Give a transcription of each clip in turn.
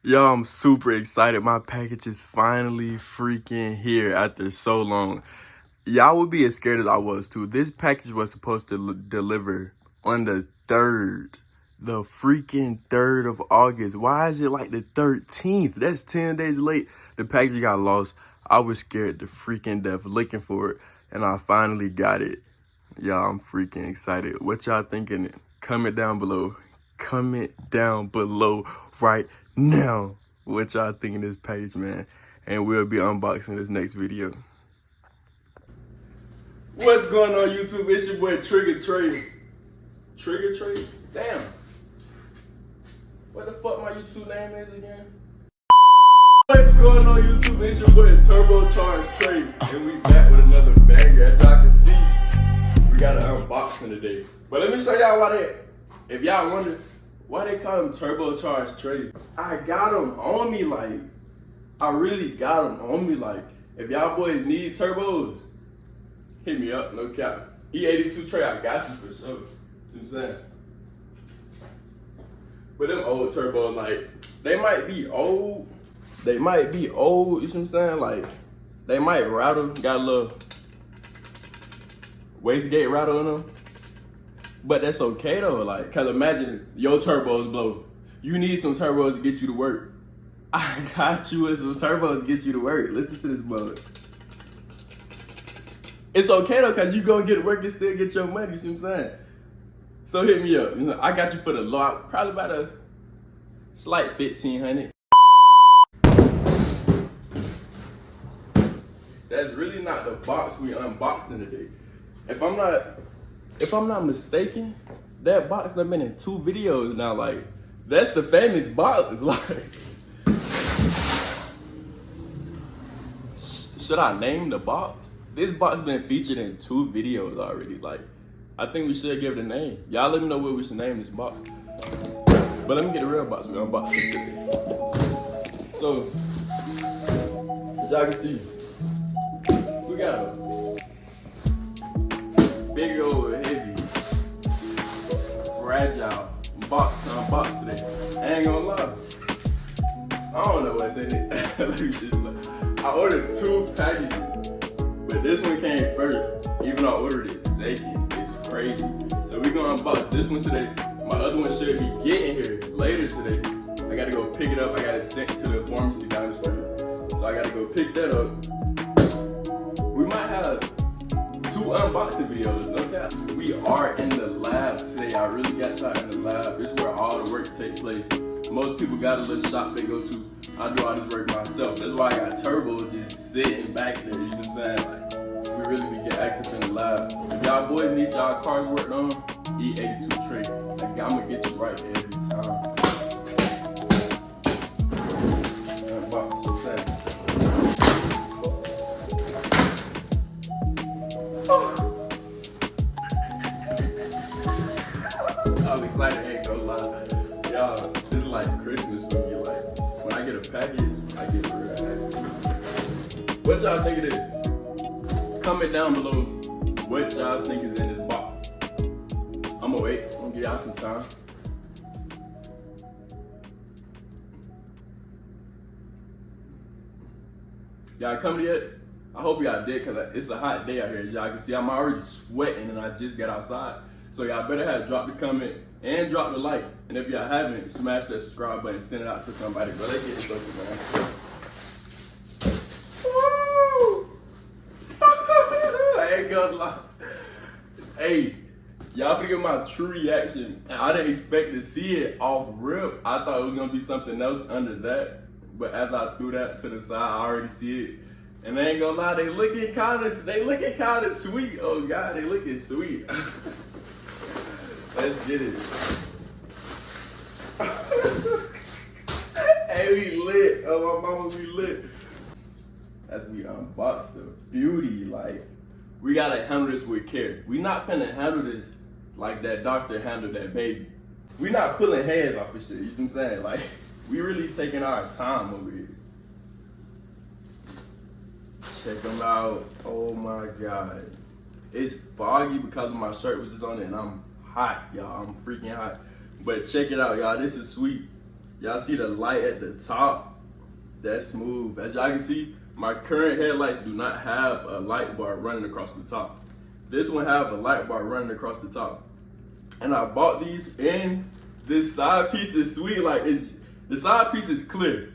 Yo, I'm super excited. My package is finally freaking here after so long. Y'all would be as scared as I was too. This package was supposed to deliver on the 3rd. The freaking 3rd of August. Why is it like the 13th? That's 10 days late. The package got lost. I was scared to freaking death looking for it. And I finally got it. Y'all, I'm freaking excited. What y'all thinking? Comment down below. Comment down below right now what y'all think of this page, man. And we'll be unboxing this next video. What's going on, YouTube? It's your boy TRIPPDOUTT.TRAY. TRIPPDOUTT.TRAY? Damn. What the fuck my YouTube name is again? What's going on, YouTube? It's your boy TRIPPDOUTT.TRAY. And we back with another banger. As y'all can see, we got an unboxing today. But let me show y'all why that. If y'all wonder why they call him TRIPPDOUTT.TRAY, I got him on me, like, I really got him on me, like, if y'all boys need turbos, hit me up, no cap. E82 I got you for sure. See what I'm saying? But them old turbos, like, they might be old, you see what I'm saying? Like, they might rattle, got a little wastegate rattle in them. But that's okay though, like, cause imagine your turbos blow. You need some turbos to get you to work. I got you with some turbos to get you to work. Listen to this bug. It's okay though, cause you gonna get to work and still get your money, you see what I'm saying? So hit me up. You know, I got you for the low, probably about a slight 1,500. That's really not the box we unboxing today. If I'm not mistaken, that box done been in 2 videos now. Like, that's the famous box. Like, should I name the box? This box been featured in 2 videos already. Like, I think we should give it a name. Y'all let me know what we should name this box. But let me get the real box we unboxing today. So, as y'all can see, we got a big old heavy fragile box to unbox today. I ain't gonna lie, I don't know what's in it. Let me just look. I ordered 2 packages, but this one came first, even though I ordered it second. It's crazy. So we gonna unbox this one today. My other one should be getting here later today. I gotta go pick it up. I got it sent to the pharmacy down the street. So I gotta go pick that up. We might have 2 unboxing videos, no cap. We are in the lab today. I really got y'all in the lab. This is where all the work takes place. Most people got a little shop they go to. I do all this work myself. That's why I got turbos just sitting back there, you know what I'm saying? Like, we really be get active in the lab. If y'all boys need y'all cars worked on, E82 like, I'm gonna get you right every time. Unbox, so sad. I'm excited, I ain't gonna lie. Y'all, this is like Christmas for me. Like, when I get a package, I get real happy. What y'all think it is? Comment down below what y'all think is in this box. I'm gonna wait, I'm gonna give y'all some time. Y'all coming yet? I hope y'all did, cause it's a hot day out here. As y'all can see, I'm already sweating and I just got outside. So y'all better have dropped the comment and drop the like. And if y'all haven't, smash that subscribe button, send it out to somebody. But let's get this over, man. Woo! I ain't gonna lie. Hey, y'all forget my true reaction. I didn't expect to see it off rip. I thought it was gonna be something else under that. But as I threw that to the side, I already see it. And I ain't gonna lie, they looking kinda sweet. Oh God, they looking sweet. Let's get it. Hey, we lit. Oh, my mama, we lit. As we unbox the beauty, like, we gotta handle this with care. We not finna handle this like that doctor handled that baby. We not pulling heads off of shit, you see what I'm saying? Like, we really taking our time over here. Check them out. Oh my God. It's foggy because my shirt was just on it and I'm hot, y'all. I'm freaking hot. But check it out, y'all. This is sweet. Y'all see the light at the top? That's smooth. As y'all can see, my current headlights do not have a light bar running across the top. This one have a light bar running across the top. And I bought these, and this side piece is sweet. Like, the side piece is clear.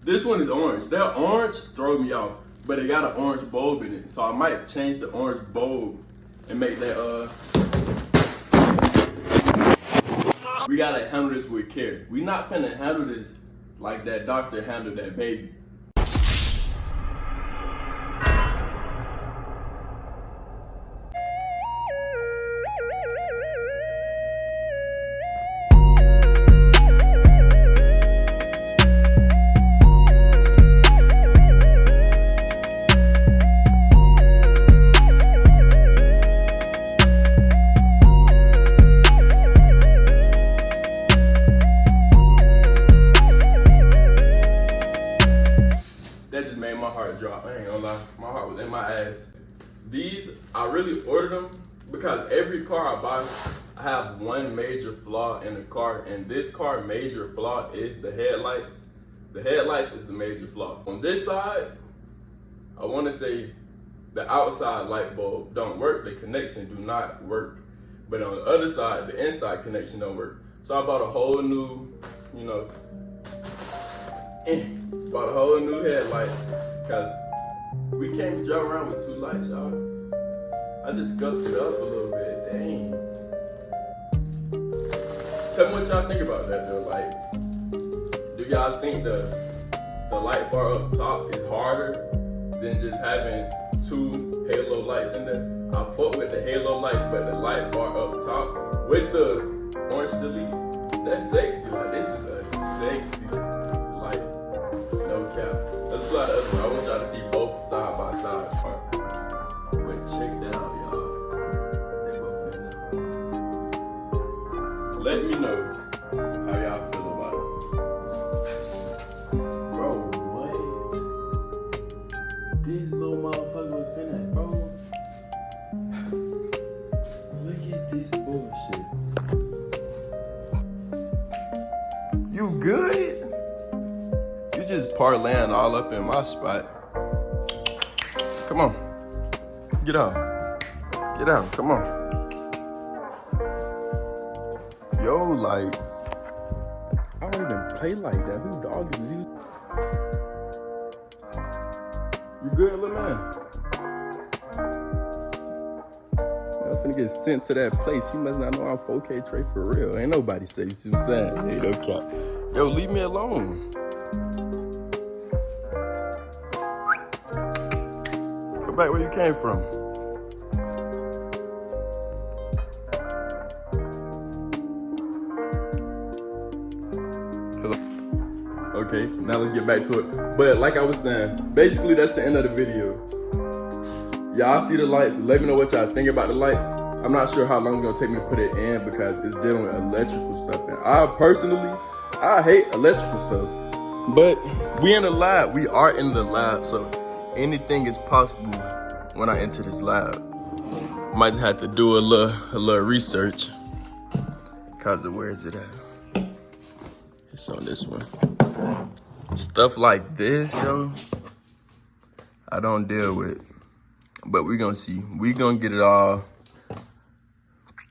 This one is orange. That orange throws me off, but it got an orange bulb in it. So I might change the orange bulb and make that, we gotta handle this with care. We not finna handle this like that doctor handled that baby. Drop. I ain't gonna lie, my heart was in my ass. These, I really ordered them because every car I buy, I have one major flaw in the car, and this car major flaw is the headlights. The headlights is the major flaw. On this side, I wanna say the outside light bulb don't work, the connection do not work. But on the other side, the inside connection don't work. So I bought a whole new, bought a whole new headlight. Because we can't drive around with two lights, y'all. I just scuffed it up a little bit. Dang. Tell me what y'all think about that though. Like, do y'all think the light bar up top is harder than just having two halo lights in there? I fuck with the halo lights, but the light bar up top with the orange delete, that's sexy. Like, this is a sexy light. No cap. Let's fly the other one. I want y'all to see both side by side. But check that out, y'all. They both in there. Let me know how y'all feel about it. Bro, what? This little motherfucker was finna, bro. Look at this bullshit. You good? Just parlaying all up in my spot. Come on. Get out. Get out. Come on. Yo, like, I don't even play like that. Who dog is you? You good, little man? I'm finna get sent to that place. You must not know I'm 4K Trey for real. Ain't nobody say, you see what I'm saying? Hey, no cap. Yo, leave me alone. Back where you came from. Okay, now let's get back to it. But like I was saying, basically that's the end of the video. Y'all see the lights, let me know what y'all think about the lights. I'm not sure how long it's gonna take me to put it in because it's dealing with electrical stuff. And I hate electrical stuff. But we in the lab, we are in the lab, so anything is possible when I enter this lab. Might have to do a little research. Cause of where is it at? It's on this one. Stuff like this, yo, I don't deal with. But we gonna see. We gonna get it all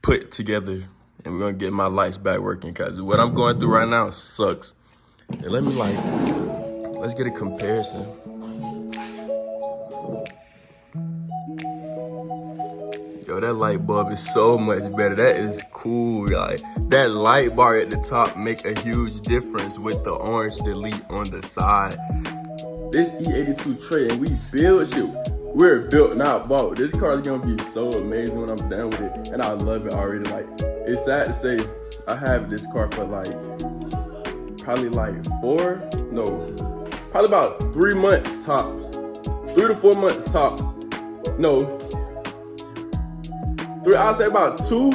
put together, and we're gonna get my lights back working. Cause what I'm going through right now sucks. And let's get a comparison. Yo, that light bulb is so much better. That is cool, like that light bar at the top make a huge difference with the orange delete on the side. This E82 and we build shit. We're built, not bought. This car is gonna be so amazing when I'm done with it, and I love it already. Like, it's sad to say I have this car for probably about 3 months tops. 3 to 4 months tops. No. I'll say about 2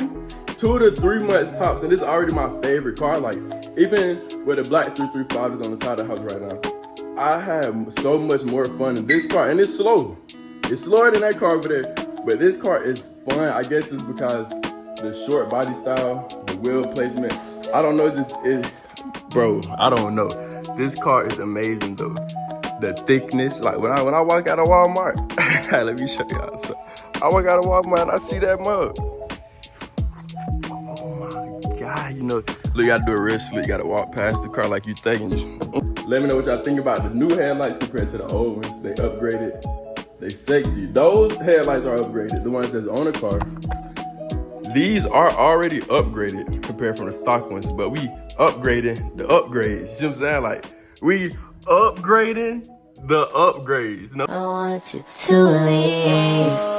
to 3 months tops, and this is already my favorite car. Like, even with the black 335 is on the side of the house right now, I have so much more fun in this car, and it's slow. It's slower than that car over there, but this car is fun. I guess it's because the short body style, the wheel placement. I don't know, Bro, I don't know. This car is amazing though. The thickness, like when I walk out of Walmart, let me show y'all. So I walk out of Walmart and I see that mug. Oh my God, you know, look, you gotta do it real slick. You gotta walk past the car like you thinking. Let me know what y'all think about the new headlights compared to the old ones. They upgraded, they sexy. Those headlights are upgraded, the ones that's on the car. These are already upgraded compared from the stock ones, but we upgraded the upgrades. You see what I'm saying? Like, we upgrading the upgrades. No? I want you to leave.